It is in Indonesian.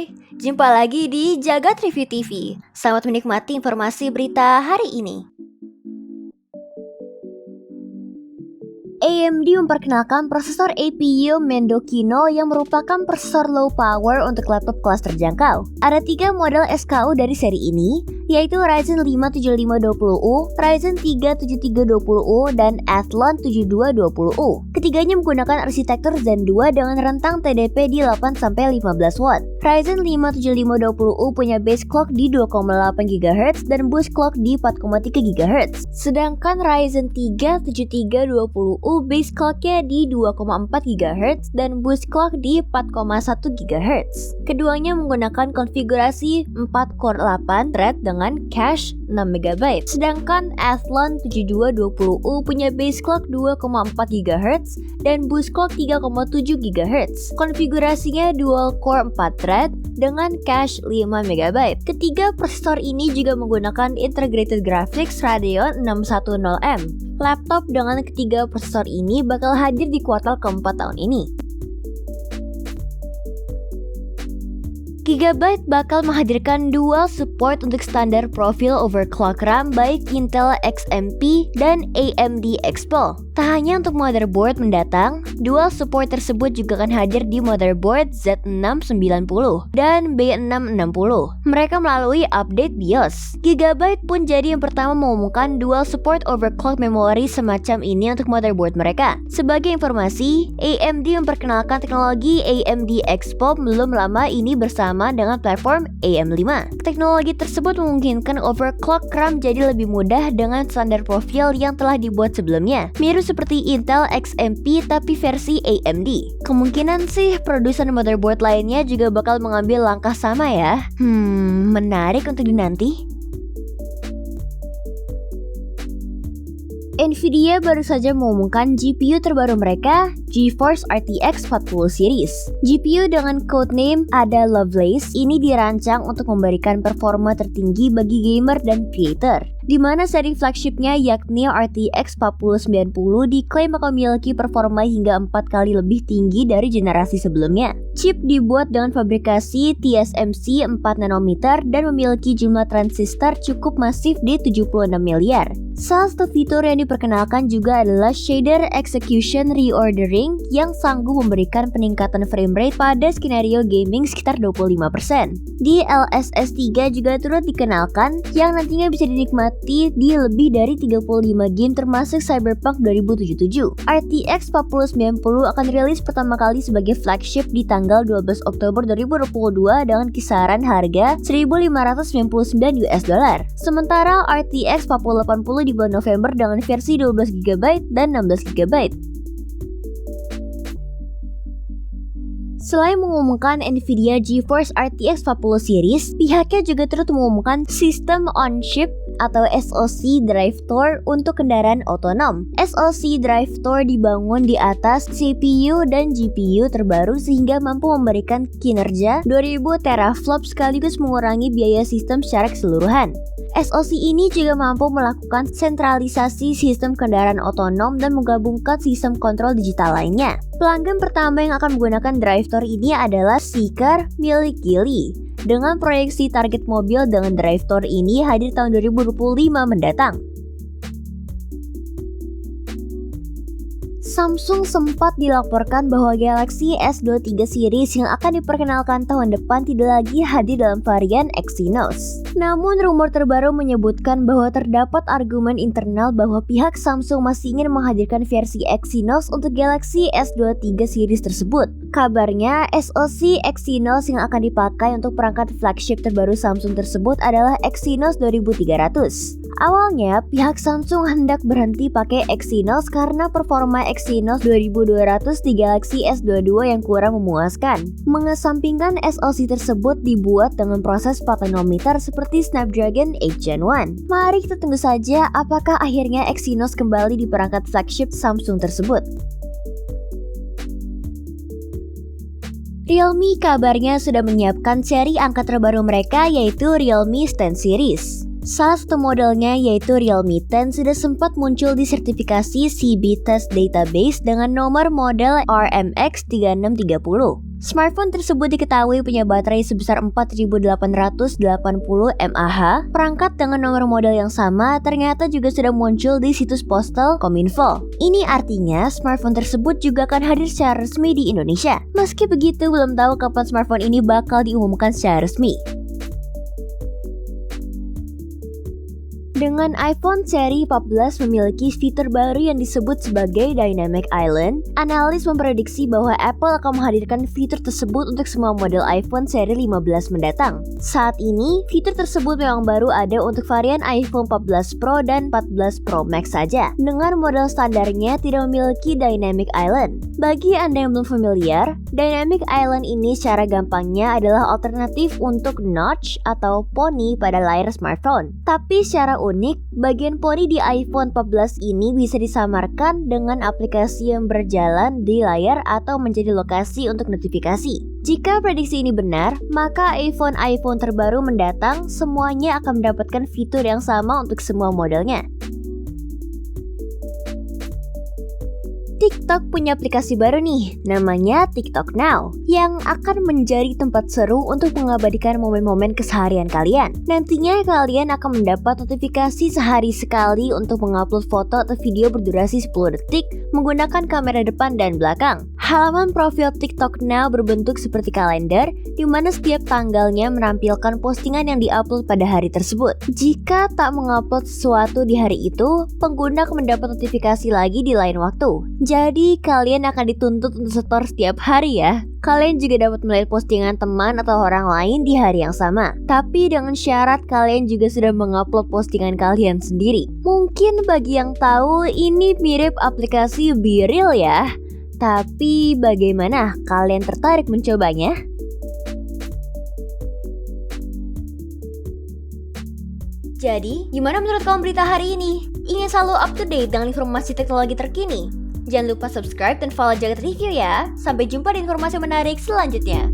Hai, jumpa lagi di Jagat Review TV. Selamat menikmati informasi berita hari ini. AMD memperkenalkan prosesor APU Mendocino yang merupakan prosesor low power untuk laptop kelas terjangkau. Ada 3 model SKU dari seri ini, yaitu Ryzen 5 7520U, Ryzen 3 7320U, dan Athlon 7220U. Ketiganya menggunakan arsitektur Zen 2 dengan rentang TDP di 8-15 watt. Ryzen 5 7520U punya base clock di 2,8 GHz dan boost clock di 4,3 GHz. Sedangkan Ryzen 3 7320U base clocknya di 2,4 GHz dan boost clock di 4,1 GHz. Keduanya menggunakan konfigurasi 4 core 8 thread dengan cache 6 MB. Sedangkan Athlon 7220U punya base clock 2,4 GHz dan boost clock 3,7 GHz. Konfigurasinya dual core 4 thread dengan cache 5 MB. Ketiga prosesor ini juga menggunakan integrated graphics Radeon 610M. Laptop dengan ketiga prosesor ini bakal hadir di kuartal keempat tahun ini. Gigabyte bakal menghadirkan dual support untuk standar profil overclock RAM baik Intel XMP dan AMD Expo. Tak hanya untuk motherboard mendatang, dual support tersebut juga akan hadir di motherboard Z690 dan B660. Mereka melalui update BIOS. Gigabyte pun jadi yang pertama mengumumkan dual support overclock memori semacam ini untuk motherboard mereka. Sebagai informasi, AMD memperkenalkan teknologi AMD Expo belum lama ini bersama dengan platform AM5. Teknologi tersebut memungkinkan overclock RAM jadi lebih mudah dengan standar profil yang telah dibuat sebelumnya, mirip seperti Intel XMP tapi versi AMD. Kemungkinan sih produsen motherboard lainnya juga bakal mengambil langkah sama ya. Menarik untuk dinanti. Nvidia baru saja mengumumkan GPU terbaru mereka, GeForce RTX 40 series. GPU dengan codename Ada Lovelace ini dirancang untuk memberikan performa tertinggi bagi gamer dan creator, di mana seri flagshipnya yakni RTX 4090 diklaim akan memiliki performa hingga 4 kali lebih tinggi dari generasi sebelumnya. Chip dibuat dengan fabrikasi TSMC 4 nanometer dan memiliki jumlah transistor cukup masif di 76 miliar. Salah satu fitur yang diperkenalkan juga adalah shader execution reordering yang sanggup memberikan peningkatan frame rate pada skenario gaming sekitar 25%. DLSS 3 juga turut dikenalkan yang nantinya bisa dinikmati di lebih dari 35 game termasuk Cyberpunk 2077. RTX 4090 akan rilis pertama kali sebagai flagship di tanggal 12 Oktober 2022 dengan kisaran harga $1.599. Sementara RTX 4080 di bulan November dengan versi 12GB dan 16GB. Selain mengumumkan Nvidia GeForce RTX 40 series, pihaknya juga turut mengumumkan System on Chip atau SoC Drive Thor untuk kendaraan otonom. SoC Drive Thor dibangun di atas CPU dan GPU terbaru sehingga mampu memberikan kinerja 2000 teraflop sekaligus mengurangi biaya sistem secara keseluruhan. SoC ini juga mampu melakukan sentralisasi sistem kendaraan otonom dan menggabungkan sistem kontrol digital lainnya. Pelanggan pertama yang akan menggunakan Drive Thor ini adalah Zeekr milik Geely. Dengan proyeksi target mobil dengan Drive Thor ini hadir tahun 2025 mendatang. Samsung sempat dilaporkan bahwa Galaxy S23 series yang akan diperkenalkan tahun depan tidak lagi hadir dalam varian Exynos. Namun rumor terbaru menyebutkan bahwa terdapat argumen internal bahwa pihak Samsung masih ingin menghadirkan versi Exynos untuk Galaxy S23 series tersebut. Kabarnya SoC Exynos yang akan dipakai untuk perangkat flagship terbaru Samsung tersebut adalah Exynos 2300. Awalnya, pihak Samsung hendak berhenti pakai Exynos karena performa Exynos 2200 di Galaxy S22 yang kurang memuaskan. Mengesampingkan SoC tersebut dibuat dengan proses 4 nanometer seperti Snapdragon 8 Gen 1. Mari kita tunggu saja apakah akhirnya Exynos kembali di perangkat flagship Samsung tersebut. Realme kabarnya sudah menyiapkan seri angka terbaru mereka yaitu Realme 10 series. Salah satu modelnya yaitu Realme 10 sudah sempat muncul di sertifikasi CB Test Database dengan nomor model RMX3630. Smartphone tersebut diketahui punya baterai sebesar 4880 mAh. Perangkat dengan nomor model yang sama ternyata juga sudah muncul di situs postal Kominfo. Ini artinya smartphone tersebut juga akan hadir secara resmi di Indonesia. Meski begitu, belum tahu kapan smartphone ini bakal diumumkan secara resmi. Dengan iPhone seri 14 memiliki fitur baru yang disebut sebagai Dynamic Island, analis memprediksi bahwa Apple akan menghadirkan fitur tersebut untuk semua model iPhone seri 15 mendatang. Saat ini, fitur tersebut memang baru ada untuk varian iPhone 14 Pro dan 14 Pro Max saja. Dengan model standarnya tidak memiliki Dynamic Island. Bagi Anda yang belum familiar, Dynamic Island ini secara gampangnya adalah alternatif untuk notch atau poni pada layar smartphone. Tapi secara unik, bagian poni di iPhone 14 ini bisa disamarkan dengan aplikasi yang berjalan di layar atau menjadi lokasi untuk notifikasi. Jika prediksi ini benar, maka iPhone terbaru mendatang semuanya akan mendapatkan fitur yang sama untuk semua modelnya. TikTok punya aplikasi baru nih, namanya TikTok Now, yang akan menjadi tempat seru untuk mengabadikan momen-momen keseharian kalian. Nantinya kalian akan mendapat notifikasi sehari sekali untuk mengupload foto atau video berdurasi 10 detik menggunakan kamera depan dan belakang. Halaman profil TikTok Now berbentuk seperti kalender, di mana setiap tanggalnya menampilkan postingan yang diupload pada hari tersebut. Jika tak mengupload sesuatu di hari itu, pengguna akan mendapat notifikasi lagi di lain waktu. Jadi kalian akan dituntut untuk setor setiap hari ya. Kalian juga dapat melihat postingan teman atau orang lain di hari yang sama. Tapi dengan syarat kalian juga sudah mengupload postingan kalian sendiri. Mungkin bagi yang tahu ini mirip aplikasi BeReal ya. Tapi bagaimana? Kalian tertarik mencobanya? Jadi, gimana menurut kamu berita hari ini? Ingin selalu up to date dengan informasi teknologi terkini? Jangan lupa subscribe dan follow Jagat Review ya. Sampai jumpa di informasi menarik selanjutnya.